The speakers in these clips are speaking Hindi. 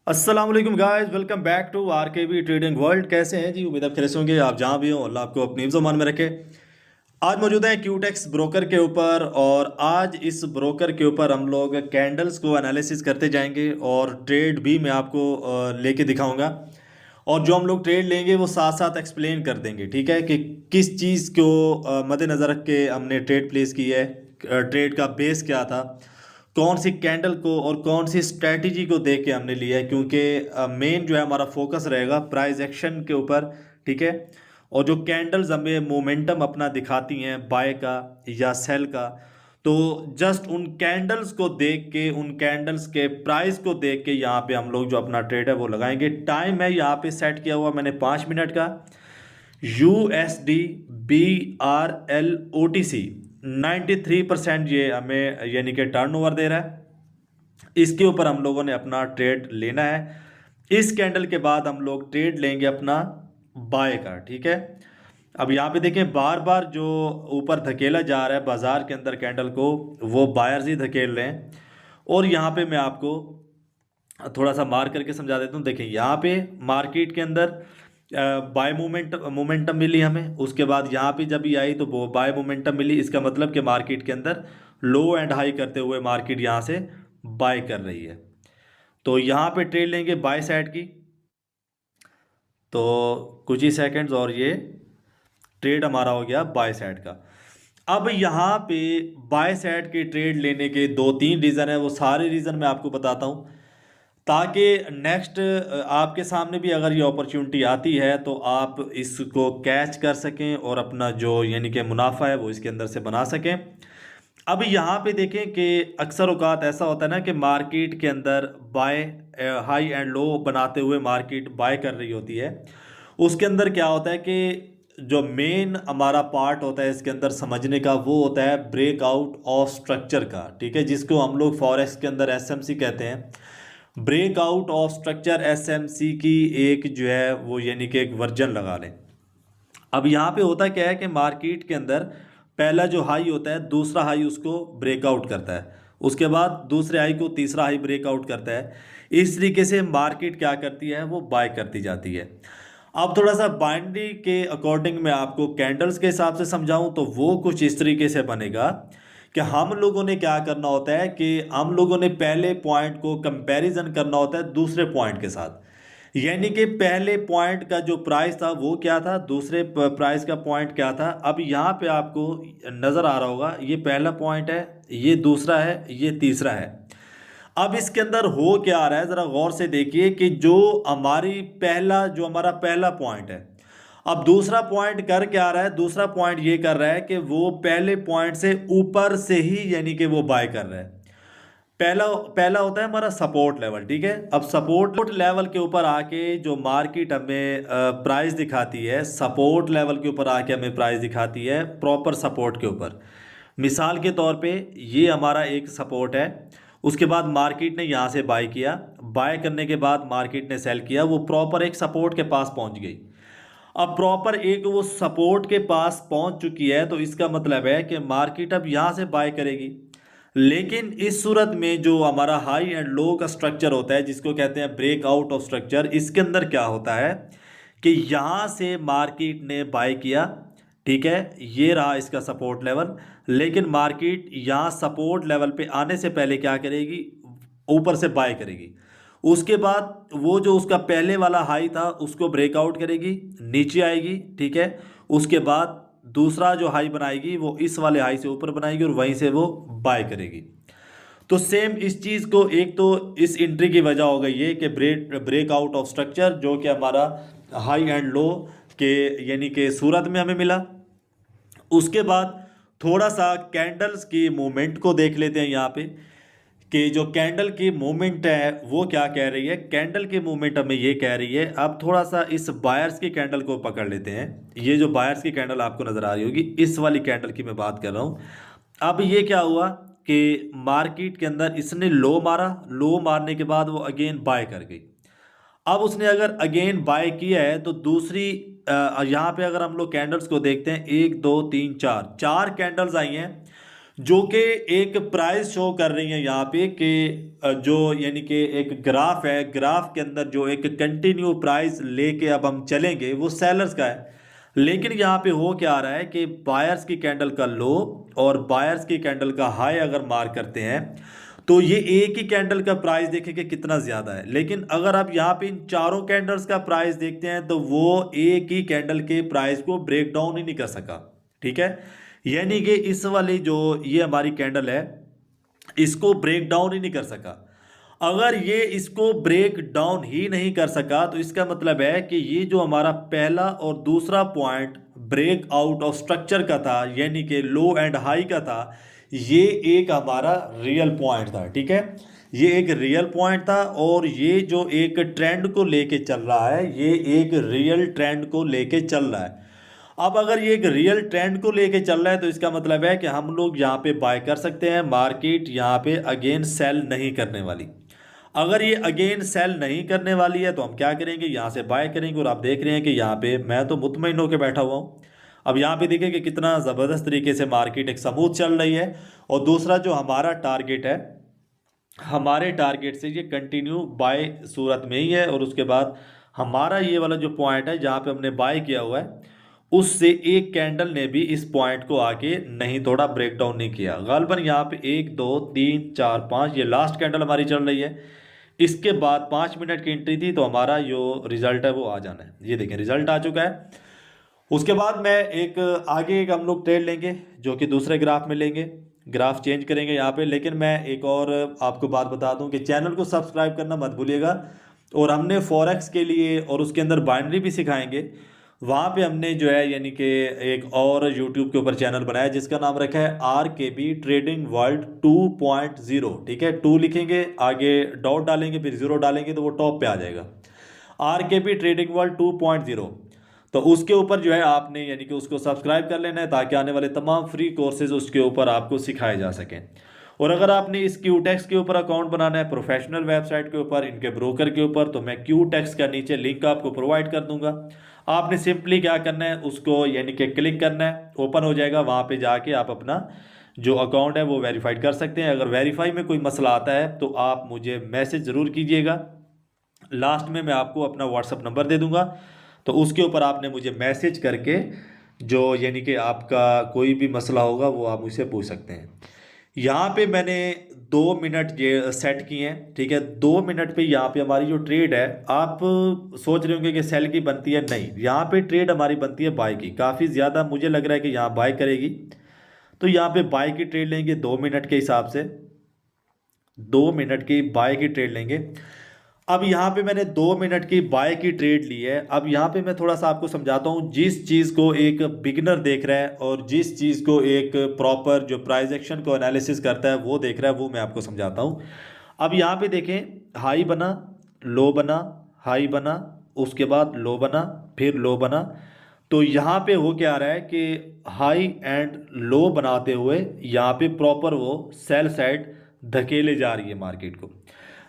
अस्सलाम वालेकुम guys, welcome back to RKB trading world. कैसे हैं जी? उम्मीद आप खैरियत से होंगे। आप जहां भी हो, अल्लाह आपको अपनी हिफ्ज़ मान में रखे। आज मौजूद है क्यूटेक्स ब्रोकर के ऊपर, और आज इस ब्रोकर के ऊपर हम लोग कैंडल्स को एनालिसिस करते जाएंगे और ट्रेड भी मैं आपको लेके दिखाऊंगा। और जो हम लोग ट्रेड लेंगे वो साथ साथ एक्सप्लेन कर देंगे, ठीक है, कि किस चीज़ को मद्देनज़र रख के हमने ट्रेड प्लेस की है, ट्रेड का बेस क्या था, कौन सी कैंडल को और कौन सी स्ट्रैटेजी को देख के हमने लिया है। क्योंकि मेन जो है हमारा फोकस रहेगा प्राइस एक्शन के ऊपर, ठीक है। और जो कैंडल्स हमें मोमेंटम अपना दिखाती हैं बाय का या सेल का, तो जस्ट उन कैंडल्स को देख के, उन कैंडल्स के प्राइस को देख के यहाँ पे हम लोग जो अपना ट्रेड है वो लगाएंगे। टाइम है यहाँ पे सेट किया हुआ मैंने 5 मिनट का। USD BRL OTC 93% ये हमें यानी कि टर्नओवर दे रहा है। इसके ऊपर हम लोगों ने अपना ट्रेड लेना है। इस कैंडल के बाद हम लोग ट्रेड लेंगे अपना बाय का, ठीक है। अब यहाँ पे देखें, बार बार जो ऊपर धकेला जा रहा है बाजार के अंदर कैंडल को, वो बायर्स ही धकेल रहे हैं। और यहाँ पे मैं आपको थोड़ा सा मार करके समझा देता हूँ। देखिए यहाँ पे मार्केट के अंदर बाय मोमेंटम मिली हमें, उसके बाद यहाँ पे जब ये आई तो वो बाय मोमेंटम मिली। इसका मतलब कि मार्केट के अंदर लो एंड हाई करते हुए मार्केट यहाँ से बाय कर रही है। तो यहाँ पे ट्रेड लेंगे बाय साइड की। तो कुछ ही सेकंड्स और ये ट्रेड हमारा हो गया बाय साइड का। अब यहाँ पे बाय साइड के ट्रेड लेने के दो तीन रीज़न है, वो सारे रीज़न मैं आपको बताता हूँ, ताकि नेक्स्ट आपके सामने भी अगर ये अपॉर्चुनिटी आती है तो आप इसको कैच कर सकें और अपना जो यानी कि मुनाफा है वो इसके अंदर से बना सकें। अब यहाँ पे देखें कि अक्सर औकात ऐसा होता है ना कि मार्केट के अंदर बाय हाई एंड लो बनाते हुए मार्केट बाय कर रही होती है। उसके अंदर क्या होता है कि जो मेन हमारा पार्ट होता है इसके अंदर समझने का, वो होता है ब्रेकआउट ऑफ स्ट्रक्चर का, ठीक है, जिसको हम लोग फॉरेक्स के अंदर SMC कहते हैं। ब्रेकआउट ऑफ स्ट्रक्चर SMC की एक जो है वो यानी कि एक वर्जन लगा लें। अब यहाँ पे होता क्या है कि मार्केट के अंदर पहला जो हाई होता है, दूसरा हाई उसको ब्रेकआउट करता है, उसके बाद दूसरे हाई को तीसरा हाई ब्रेकआउट करता है। इस तरीके से मार्केट क्या करती है, वो बाय करती जाती है। अब थोड़ा सा बाइनरी के अकॉर्डिंग मैं आपको कैंडल्स के हिसाब से समझाऊं तो वो कुछ इस तरीके से बनेगा कि हम लोगों ने क्या करना होता है कि हम लोगों ने पहले पॉइंट को कंपैरिजन करना होता है दूसरे पॉइंट के साथ। यानी कि पहले पॉइंट का जो प्राइस था वो क्या था, दूसरे प्राइस का पॉइंट क्या था। अब यहाँ पे आपको नज़र आ रहा होगा, ये पहला पॉइंट है, ये दूसरा है, ये तीसरा है। अब इसके अंदर हो क्या आ रहा है, ज़रा गौर से देखिए कि जो हमारा पहला पॉइंट है, अब दूसरा पॉइंट कर क्या आ रहा है, दूसरा पॉइंट ये कर रहा है कि वो पहले पॉइंट से ऊपर से ही यानी कि वो बाय कर रहा है। पहला पहला होता है हमारा सपोर्ट लेवल, ठीक है। अब सपोर्ट लेवल के ऊपर आके जो मार्केट हमें प्राइस दिखाती है, सपोर्ट लेवल के ऊपर आके हमें प्राइस दिखाती है प्रॉपर सपोर्ट के ऊपर। मिसाल के तौर पे ये हमारा एक सपोर्ट है, उसके बाद मार्केट ने यहाँ से बाय किया, बाय करने के बाद मार्केट ने सेल किया, वो प्रॉपर एक सपोर्ट के पास पहुँच गई। अब प्रॉपर एक वो सपोर्ट के पास पहुँच चुकी है, तो इसका मतलब है कि मार्केट अब यहाँ से बाय करेगी। लेकिन इस सूरत में जो हमारा हाई एंड लो का स्ट्रक्चर होता है, जिसको कहते हैं ब्रेकआउट ऑफ स्ट्रक्चर, इसके अंदर क्या होता है कि यहाँ से मार्केट ने बाय किया, ठीक है, ये रहा इसका सपोर्ट लेवल। लेकिन मार्केट यहाँ सपोर्ट लेवल पे आने से पहले क्या करेगी, ऊपर से बाय करेगी। उसके बाद वो जो उसका पहले वाला हाई था उसको ब्रेकआउट करेगी, नीचे आएगी, ठीक है। उसके बाद दूसरा जो हाई बनाएगी वो इस वाले हाई से ऊपर बनाएगी और वहीं से वो बाय करेगी। तो सेम इस चीज़ को, एक तो इस एंट्री की वजह हो गई ये कि ब्रेकआउट ऑफ स्ट्रक्चर जो कि हमारा हाई एंड लो के यानी कि सूरत में हमें मिला। उसके बाद थोड़ा सा कैंडल्स की मूवमेंट को देख लेते हैं यहाँ पे, कि जो कैंडल की मूवमेंट है वो क्या कह रही है। कैंडल की मूवमेंट हमें ये कह रही है, अब थोड़ा सा इस बायर्स की कैंडल को पकड़ लेते हैं। ये जो बायर्स की कैंडल आपको नज़र आ रही होगी, इस वाली कैंडल की मैं बात कर रहा हूँ। अब ये क्या हुआ कि मार्केट के अंदर इसने लो मारा, लो मारने के बाद वो अगेन बाय कर गई। अब उसने अगर अगेन बाय किया है तो दूसरी यहाँ पे अगर हम लोग कैंडल्स को देखते हैं, एक दो तीन चार, चार कैंडल्स आई हैं। जो कि एक प्राइस शो कर रही है यहाँ पे कि जो यानी कि एक ग्राफ है, ग्राफ के अंदर जो एक कंटिन्यू प्राइस लेके अब हम चलेंगे वो सेलर्स का है। लेकिन यहाँ पे हो क्या रहा है कि बायर्स की कैंडल का लो और बायर्स की कैंडल का हाई अगर मार्क करते हैं तो ये एक ही कैंडल का प्राइस देखेंगे कितना ज्यादा है। लेकिन अगर आप यहाँ पे इन चारों कैंडल्स का प्राइस देखते हैं तो वो एक ही कैंडल के प्राइस को ब्रेक डाउन ही नहीं कर सका। ठीक है, यानी कि इस वाली जो ये हमारी कैंडल है इसको ब्रेक डाउन ही नहीं कर सका। अगर ये इसको ब्रेक डाउन ही नहीं कर सका तो इसका मतलब है कि ये जो हमारा पहला और दूसरा point break out of structure का था यानी कि लो एंड हाई का था, ये एक हमारा रियल पॉइंट था। ठीक है, ये एक रियल पॉइंट था और ये जो एक ट्रेंड को लेके चल रहा है ये एक रियल ट्रेंड को लेके चल रहा है। अब अगर ये एक रियल ट्रेंड को लेके चल रहा है तो इसका मतलब है कि हम लोग यहाँ पे बाय कर सकते हैं। मार्केट यहाँ पे अगेन सेल नहीं करने वाली। अगर ये अगेन सेल नहीं करने वाली है तो हम क्या करेंगे, यहाँ से बाय करेंगे। और आप देख रहे हैं कि यहाँ पे मैं तो मुतमईन होकर बैठा हुआ हूँ। अब यहाँ पे देखें कि कितना ज़बरदस्त तरीके से मार्केट एक स्मूथ चल रही है। और दूसरा जो हमारा टारगेट है, हमारे टारगेट से ये कंटिन्यू बाय सूरत में ही है। और उसके बाद हमारा ये वाला जो पॉइंट है जहाँ पे हमने बाय किया हुआ है उससे एक कैंडल ने भी इस पॉइंट को आके नहीं तोड़ा, ब्रेक डाउन नहीं किया। गालबन यहाँ पे 1 2 3 4 5 ये लास्ट कैंडल हमारी चल रही है। इसके बाद 5 मिनट की एंट्री थी तो हमारा जो रिजल्ट है वो आ जाना है। ये देखें रिजल्ट आ चुका है। उसके बाद मैं एक आगे एक हम लोग ट्रेड लेंगे जो कि दूसरे ग्राफ में लेंगे, ग्राफ चेंज करेंगे यहाँ पे। लेकिन मैं एक और आपको बात बता दूं कि चैनल को सब्सक्राइब करना मत भूलिएगा। और हमने फॉरेक्स के लिए और उसके अंदर बाइनरी भी सिखाएंगे। वहाँ पे हमने जो है यानी कि एक और यूट्यूब के ऊपर चैनल बनाया जिसका नाम रखा है RKB ट्रेडिंग वर्ल्ड 2.0। ठीक है, 2 लिखेंगे, आगे डॉट डालेंगे, फिर 0 डालेंगे तो वो टॉप पे आ जाएगा, RKB ट्रेडिंग वर्ल्ड 2.0। तो उसके ऊपर जो है आपने यानी कि उसको सब्सक्राइब कर लेना है ताकि आने वाले तमाम फ्री कोर्सेज उसके ऊपर आपको सिखाए जा सकें। और अगर आपने इस क्यूटेक्स के ऊपर अकाउंट बनाना है प्रोफेशनल वेबसाइट के ऊपर, इनके ब्रोकर के ऊपर, तो मैं क्यूटेक्स का नीचे लिंक आपको प्रोवाइड कर दूंगा। आपने सिंपली क्या करना है, उसको यानी कि क्लिक करना है, ओपन हो जाएगा। वहाँ पे जाके आप अपना जो अकाउंट है वो वेरीफाइड कर सकते हैं। अगर वेरीफाई में कोई मसला आता है तो आप मुझे मैसेज ज़रूर कीजिएगा। लास्ट में मैं आपको अपना व्हाट्सअप नंबर दे दूंगा, तो उसके ऊपर आपने मुझे मैसेज करके जो यानी कि आपका कोई भी मसला होगा वो आप मुझसे पूछ सकते हैं। यहाँ पे मैंने 2 मिनट ये सेट किए हैं। ठीक है, 2 मिनट पे यहाँ पे हमारी जो ट्रेड है, आप सोच रहे होंगे कि सेल की बनती है, नहीं, यहाँ पे ट्रेड हमारी बनती है बाय की। काफ़ी ज़्यादा मुझे लग रहा है कि यहाँ बाय करेगी, तो यहाँ पे बाय की ट्रेड लेंगे 2 मिनट के हिसाब से। 2 मिनट की बाय की ट्रेड लेंगे। अब यहाँ पे मैंने 2 मिनट की बाय की ट्रेड ली है। अब यहाँ पे मैं थोड़ा सा आपको समझाता हूँ। जिस चीज़ को एक बिगनर देख रहा है और जिस चीज़ को एक प्रॉपर जो प्राइस एक्शन को एनालिसिस करता है वो देख रहा है, वो मैं आपको समझाता हूँ। अब यहाँ पे देखें, हाई बना, लो बना, हाई बना, उसके बाद लो बना, फिर लो बना। तो यहाँ पे हो क्या रहा है कि हाई एंड लो बनाते हुए यहाँ पे प्रॉपर वो सेल साइड धकेले जा रही है मार्केट को।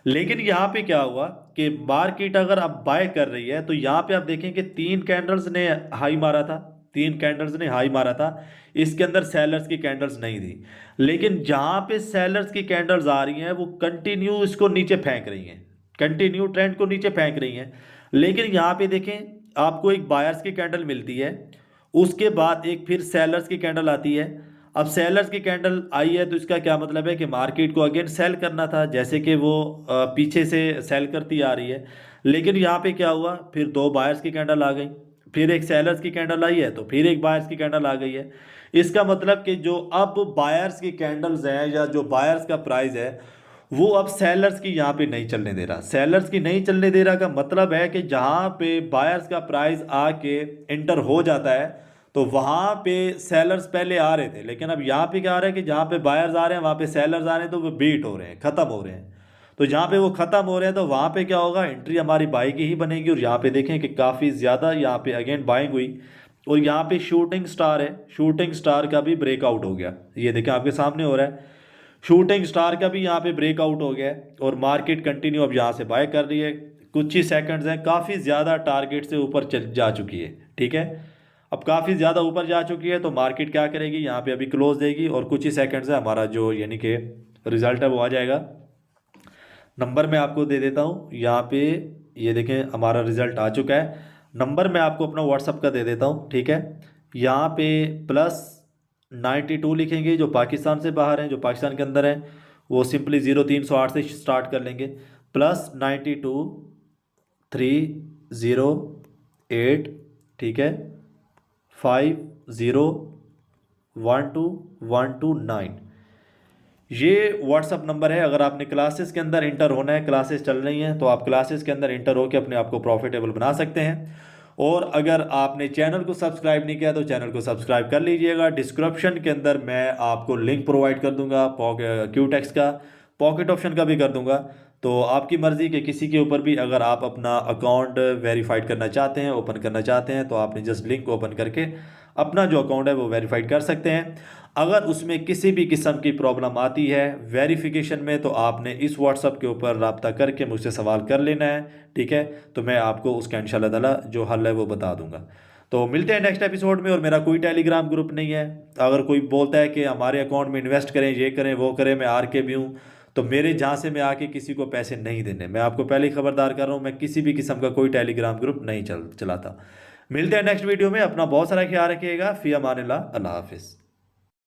लेकिन यहाँ पे क्या हुआ कि मार्केट अगर अब बाय कर रही है तो यहाँ पे आप देखें कि 3 कैंडल्स ने हाई मारा था, 3 कैंडल्स ने हाई मारा था। इसके अंदर सेलर्स की कैंडल्स नहीं थी। लेकिन जहाँ पे सेलर्स की कैंडल्स आ रही हैं वो कंटिन्यू इसको नीचे फेंक रही हैं, कंटिन्यू ट्रेंड को नीचे फेंक रही हैं। लेकिन यहाँ पे देखें, आपको एक बायर्स की कैंडल मिलती है, उसके बाद एक फिर सेलर्स की कैंडल आती है। अब सेलर्स की कैंडल आई है तो इसका क्या मतलब है कि मार्केट को अगेन सेल करना था, जैसे कि वो पीछे से सेल करती आ रही है। लेकिन यहाँ पे क्या हुआ, फिर 2 बायर्स की कैंडल आ गई, फिर एक सेलर्स की कैंडल आई है, तो फिर एक बायर्स की कैंडल आ गई है। इसका मतलब कि जो अब बायर्स की कैंडल्स हैं या जो बायर्स का प्राइस है वो अब सेलर्स की यहाँ पे नहीं चलने दे रहा। सेलर्स की नहीं चलने दे रहा का मतलब है कि जहाँ पे बायर्स का प्राइस आके एंटर हो जाता है तो वहाँ पे सेलर्स पहले आ रहे थे। लेकिन अब यहाँ पे क्या आ रहा है कि जहाँ पे बायर्स आ रहे हैं वहाँ पे सेलर्स आ रहे हैं, तो वो बीट हो रहे हैं, ख़त्म हो रहे हैं। तो जहाँ पे वो ख़त्म हो रहे हैं तो वहाँ पे क्या होगा, एंट्री हमारी बाई की ही बनेगी। और यहाँ पे देखें कि काफ़ी ज़्यादा यहाँ पे अगेन बाइंग हुई और यहाँ पे शूटिंग स्टार है, शूटिंग स्टार का भी ब्रेकआउट हो गया। ये देखें आपके सामने हो रहा है, शूटिंग स्टार का भी यहाँ पे ब्रेकआउट हो गया है और मार्केट कंटिन्यू अब यहाँ से बाय कर रही है। कुछ ही सेकंड्स हैं, काफ़ी ज़्यादा टारगेट से ऊपर चल जा चुकी है। ठीक है, अब काफ़ी ज़्यादा ऊपर जा चुकी है, तो मार्केट क्या करेगी, यहाँ पे अभी क्लोज देगी और कुछ ही सेकंड से हमारा जो यानी कि रिजल्ट है वो आ जाएगा। नंबर मैं आपको दे देता हूँ यहाँ पे, ये देखें हमारा रिजल्ट आ चुका है। नंबर मैं आपको अपना व्हाट्सअप का दे देता हूँ, ठीक है। यहाँ पे +92 लिखेंगे, जो पाकिस्तान से बाहर हैं, जो पाकिस्तान के अंदर हैं वो सिंपली 0308 से स्टार्ट कर लेंगे। +92 308, ठीक है, 5012129, ये व्हाट्सअप नंबर है। अगर आपने क्लासेस के अंदर इंटर होना है, क्लासेस चल रही हैं, तो आप क्लासेस के अंदर इंटर होकर अपने आप को प्रॉफिटेबल बना सकते हैं। और अगर आपने चैनल को सब्सक्राइब नहीं किया तो चैनल को सब्सक्राइब कर लीजिएगा। डिस्क्रिप्शन के अंदर मैं आपको लिंक प्रोवाइड कर दूंगा, क्यूटेक्स का, पॉकेट ऑप्शन का भी कर दूंगा। तो आपकी मर्ज़ी के किसी के ऊपर भी अगर आप अपना अकाउंट वेरीफाइड करना चाहते हैं, ओपन करना चाहते हैं, तो आपने जस्ट लिंक ओपन करके अपना जो अकाउंट है वो वेरीफाइड कर सकते हैं। अगर उसमें किसी भी किस्म की प्रॉब्लम आती है वेरिफिकेशन में, तो आपने इस व्हाट्सअप के ऊपर रब्ता करके मुझसे सवाल कर लेना है, ठीक है। तो मैं आपको उसका इंशाल्लाह ताला जो हल है वो बता दूंगा। तो मिलते हैं नेक्स्ट एपिसोड में। और मेरा कोई टेलीग्राम ग्रुप नहीं है। अगर कोई बोलता है कि हमारे अकाउंट में इन्वेस्ट करें, ये करें वो करें, मैं आर के भी हूँ, तो मेरे जहाँ से मैं आके किसी को पैसे नहीं देने। मैं आपको पहले ही खबरदार कर रहा हूँ, मैं किसी भी किस्म का कोई टेलीग्राम ग्रुप नहीं चलाता। मिलते हैं नेक्स्ट वीडियो में। अपना बहुत सारा ख्याल रखिएगा। फ़ी अमानिल्लाह, अल्लाह हाफिज़।